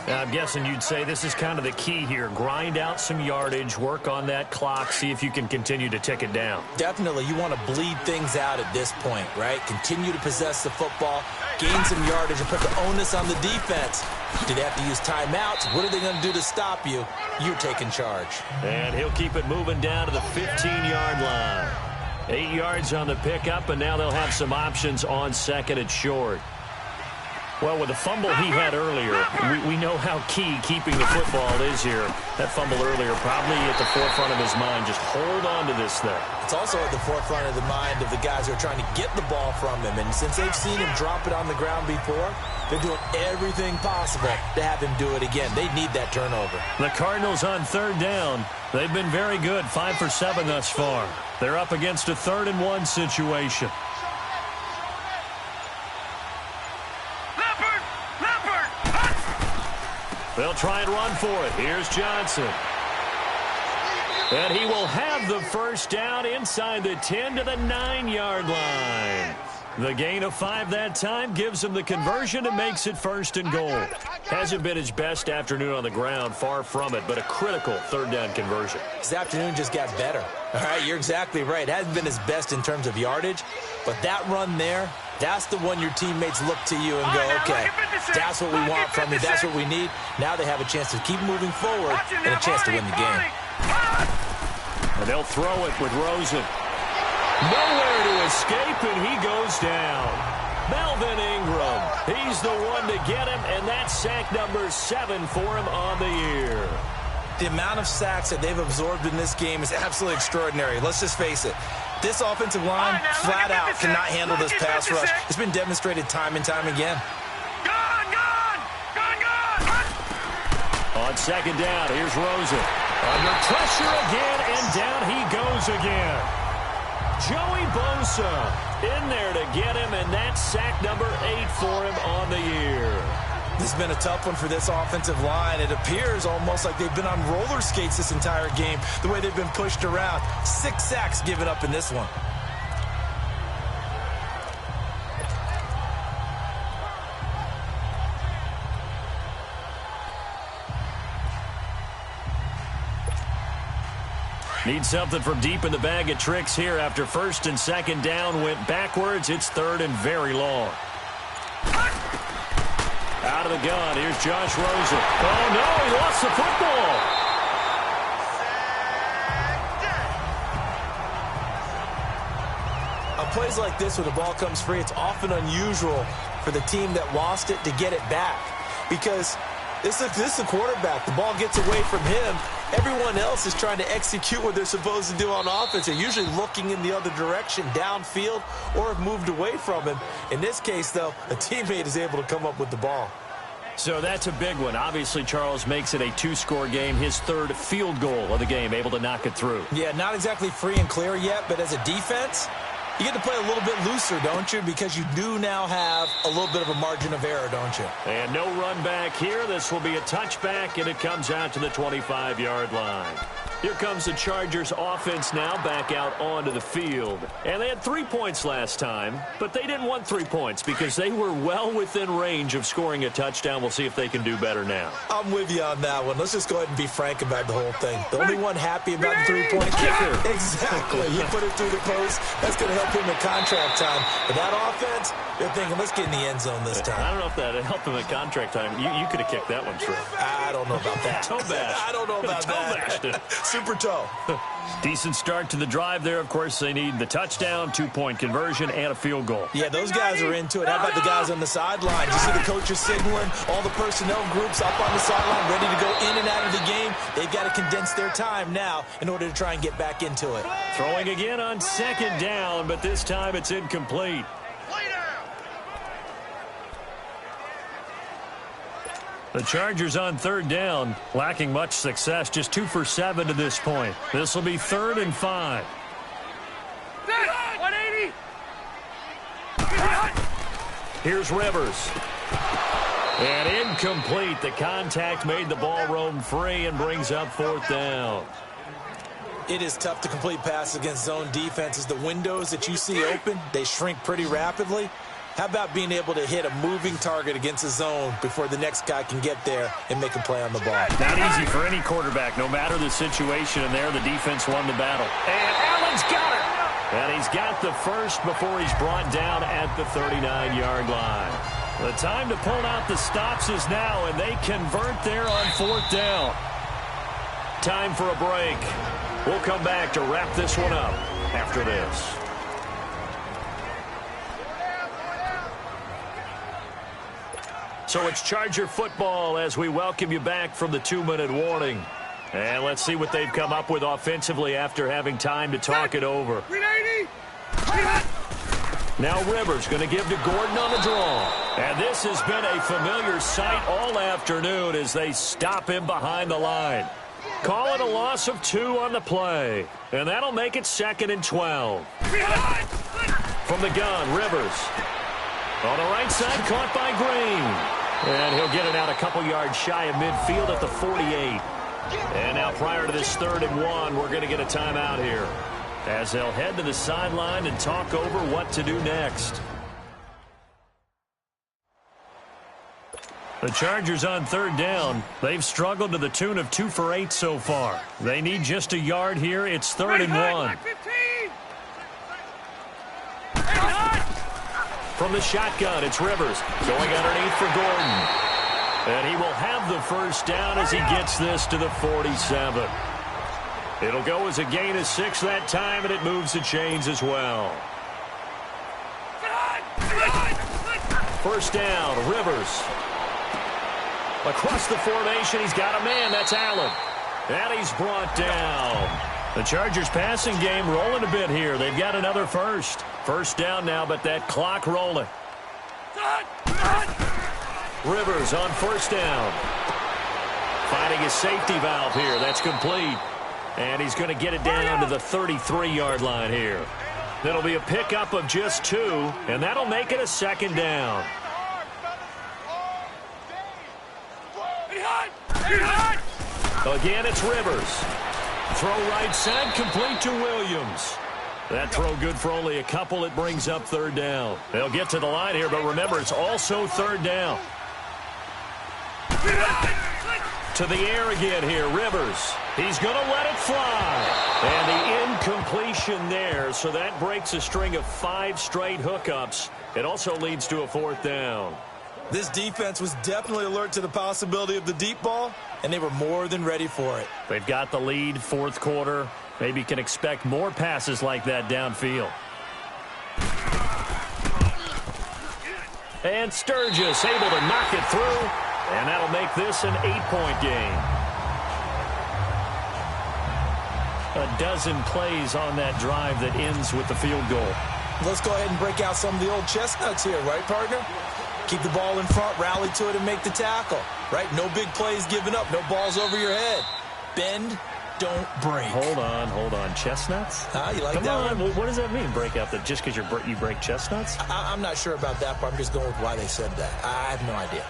Now, I'm guessing you'd say this is kind of the key here. Grind out some yardage, work on that clock, see if you can continue to tick it down. Definitely. You want to bleed things out at this point, right? Continue to possess the football, gain some yardage, and put the onus on the defense. Do they have to use timeouts? What are they going to do to stop you? You're taking charge. And he'll keep it moving down to the 15-yard line. 8 yards on the pickup, and now they'll have some options on second and short. Well, with the fumble he had earlier, we know how key keeping the football is here. That fumble earlier probably at the forefront of his mind. Just hold on to this thing. It's also at the forefront of the mind of the guys who are trying to get the ball from him. And since they've seen him drop it on the ground before, they're doing everything possible to have him do it again. They need that turnover. The Cardinals on third down. They've been very good, 5 for 7 thus far. They're up against a 3rd and 1 situation. They'll try and run for it. Here's Johnson. And he will have the first down inside the 10 to the 9-yard line. The gain of 5 that time gives him the conversion and makes it 1st and goal. Hasn't been his best afternoon on the ground, far from it, but a critical 3rd down conversion. His afternoon just got better. All right, you're exactly right. It hasn't been his best in terms of yardage, but that run there, that's the one your teammates look to you and go, okay, that's what we want from you. That's what we need. Now they have a chance to keep moving forward and a chance to win the game. And they'll throw it with Rosen. Nowhere to escape, and he goes down. Melvin Ingram, he's the one to get him, and that's sack number 7 for him on the year. The amount of sacks that they've absorbed in this game is absolutely extraordinary. Let's just face it. This offensive line, flat out, cannot handle this pass rush. It's been demonstrated time and time again. On second down, here's Rosen. Under pressure again, and down he goes again. Joey Bosa in there to get him, and that's sack number 8 for him on the year. This has been a tough one for this offensive line. It appears almost like they've been on roller skates this entire game, the way they've been pushed around. 6 sacks given up in this one. Need something from deep in the bag of tricks here after 1st and 2nd down went backwards. It's 3rd and very long. Out of the gun, here's Josh Rosen. Oh, no, he lost the football. On plays like this, when the ball comes free, it's often unusual for the team that lost it to get it back. Because this is a quarterback. The ball gets away from him. Everyone else is trying to execute what they're supposed to do on offense. They're usually looking in the other direction, downfield, or have moved away from him. In this case, though, a teammate is able to come up with the ball. So that's a big one. Obviously, Charles makes it a two-score game. His third field goal of the game, able to knock it through. Yeah, not exactly free and clear yet, but as a defense, you get to play a little bit looser, don't you? Because you do now have a little bit of a margin of error, don't you? And no run back here. This will be a touchback, and it comes out to the 25-yard line. Here comes the Chargers offense now back out onto the field. And they had 3 points last time, but they didn't want 3 points because they were well within range of scoring a touchdown. We'll see if they can do better now. I'm with you on that one. Let's just go ahead and be frank about the whole thing. The only one happy about the 3-point kicker. Exactly. He put it through the post. That's going to help him in contract time. But that offense, they're thinking, let's get in the end zone this time. I don't know if that helped him at contract time. You could have kicked that one through. I don't know about that. Toe bash. I don't know about that. Super toe. Decent start to the drive there. Of course, they need the touchdown, 2-point conversion, and a field goal. Yeah, those guys are into it. How about the guys on the sideline? You see the coaches signaling, all the personnel groups up on the sideline, ready to go in and out of the game. They've got to condense their time now in order to try and get back into it. Throwing again on second down, but this time it's incomplete. The Chargers on third down, lacking much success, just 2 for 7 to this point. This will be 3rd and 5. 180. Here's Rivers. And incomplete. The contact made the ball roam free and brings up 4th down. It is tough to complete passes against zone defenses. The windows that you see open, they shrink pretty rapidly. How about being able to hit a moving target against a zone before the next guy can get there and make a play on the ball? Not easy for any quarterback, no matter the situation. And there, the defense won the battle. And Allen's got it. And he's got the first before he's brought down at the 39-yard line. The time to pull out the stops is now, and they convert there on 4th down. Time for a break. We'll come back to wrap this one up after this. So it's Charger football as we welcome you back from the 2-minute warning. And let's see what they've come up with offensively after having time to talk it over. 390. Now Rivers going to give to Gordon on the draw. And this has been a familiar sight all afternoon as they stop him behind the line. Call it a loss of 2 on the play. And that'll make it 2nd and 12. From the gun, Rivers. On the right side, caught by Green. And he'll get it out a couple yards shy of midfield at the 48. And now prior to this 3rd and 1, we're going to get a timeout here as they'll head to the sideline and talk over what to do next. The Chargers on 3rd down. They've struggled to the tune of 2 for 8 so far. They need just a yard here. It's 3rd and 1. From the shotgun, it's Rivers going underneath for Gordon. And he will have the first down as he gets this to the 47. It'll go as a gain of 6 that time, and it moves the chains as well. First down, Rivers. Across the formation, he's got a man. That's Allen. And he's brought down. The Chargers passing game rolling a bit here. They've got another first. First down now, but that clock rolling. Rivers on first down. Finding his safety valve here. That's complete. And he's going to get it down to the 33-yard line here. That'll be a pickup of just 2, and that'll make it a 2nd down. Again, it's Rivers. Throw right side, complete to Williams. That throw good for only a couple. It brings up 3rd down. They'll get to the line here, but remember, it's also 3rd down. To the air again here, Rivers. He's going to let it fly. And the incompletion there, so that breaks a string of 5 straight hookups. It also leads to a 4th down. This defense was definitely alert to the possibility of the deep ball, and they were more than ready for it. They've got the lead, 4th quarter. Maybe can expect more passes like that downfield. And Sturgis able to knock it through, and that'll make this an 8-point game. A dozen plays on that drive that ends with the field goal. Let's go ahead and break out some of the old chestnuts here, right, partner? Keep the ball in front, rally to it, and make the tackle, right? No big plays given up, no balls over your head. Bend, don't break. Hold on. Chestnuts? You like Come that on. one? What does that mean, break out? Just because you break chestnuts? I'm not sure about that, but I'm just going with why they said that. I have no idea.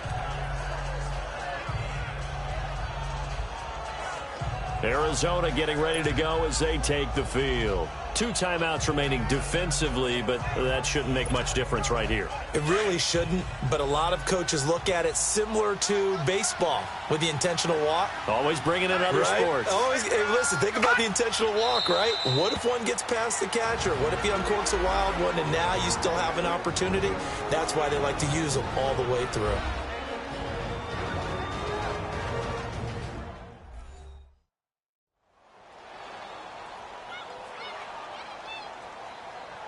Arizona getting ready to go as they take the field. 2 timeouts remaining defensively, but that shouldn't make much difference right here. It really shouldn't, but a lot of coaches look at it similar to baseball with the intentional walk. Always bringing in other sports. Hey, listen, think about the intentional walk, right? What if one gets past the catcher? What if he uncorks a wild one and now you still have an opportunity? That's why they like to use them all the way through.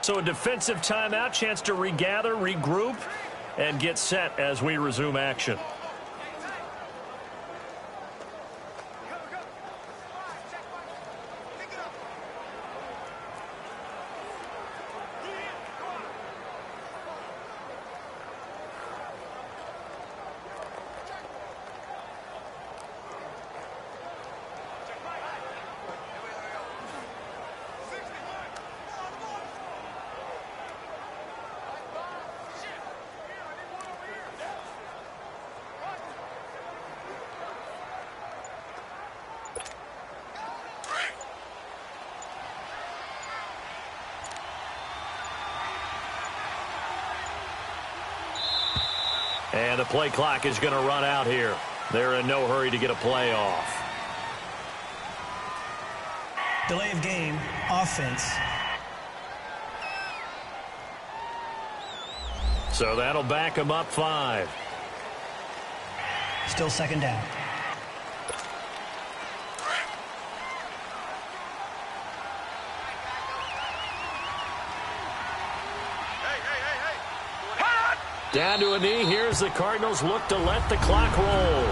So a defensive timeout, chance to regather, regroup, and get set as we resume action. And the play clock is going to run out here. They're in no hurry to get a play off. Delay of game, offense. So that'll back them up 5. Still second down. Down to a knee. Here's the Cardinals look to let the clock roll.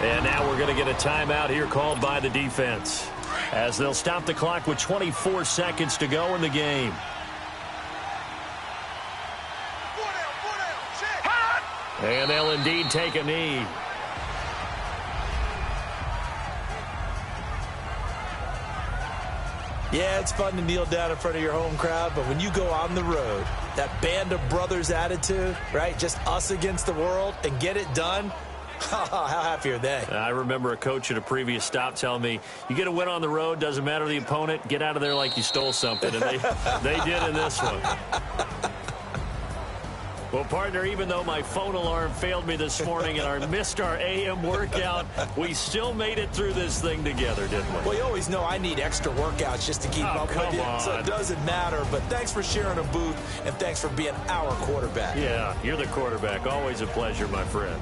And now we're going to get a timeout here called by the defense, as they'll stop the clock with 24 seconds to go in the game. And they'll indeed take a knee. Yeah, it's fun to kneel down in front of your home crowd, but when you go on the road, that band of brothers attitude, right? Just us against the world and get it done. How happy are they? I remember a coach at a previous stop telling me, you get a win on the road, doesn't matter the opponent, get out of there like you stole something. And they did in this one. Well, partner, even though my phone alarm failed me this morning and I missed our AM workout, we still made it through this thing together, didn't we? Well, you always know I need extra workouts just to keep up with you, so it doesn't matter. But thanks for sharing a booth, and thanks for being our quarterback. Yeah, you're the quarterback. Always a pleasure, my friend.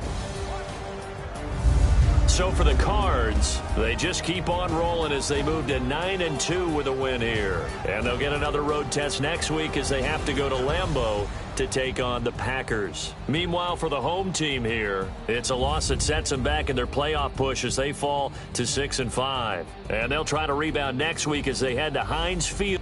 So for the Cards, they just keep on rolling as they move to 9-2 with a win here. And they'll get another road test next week as they have to go to Lambeau to take on the Packers. Meanwhile, for the home team here, it's a loss that sets them back in their playoff push as they fall to 6-5. And they'll try to rebound next week as they head to Heinz Field.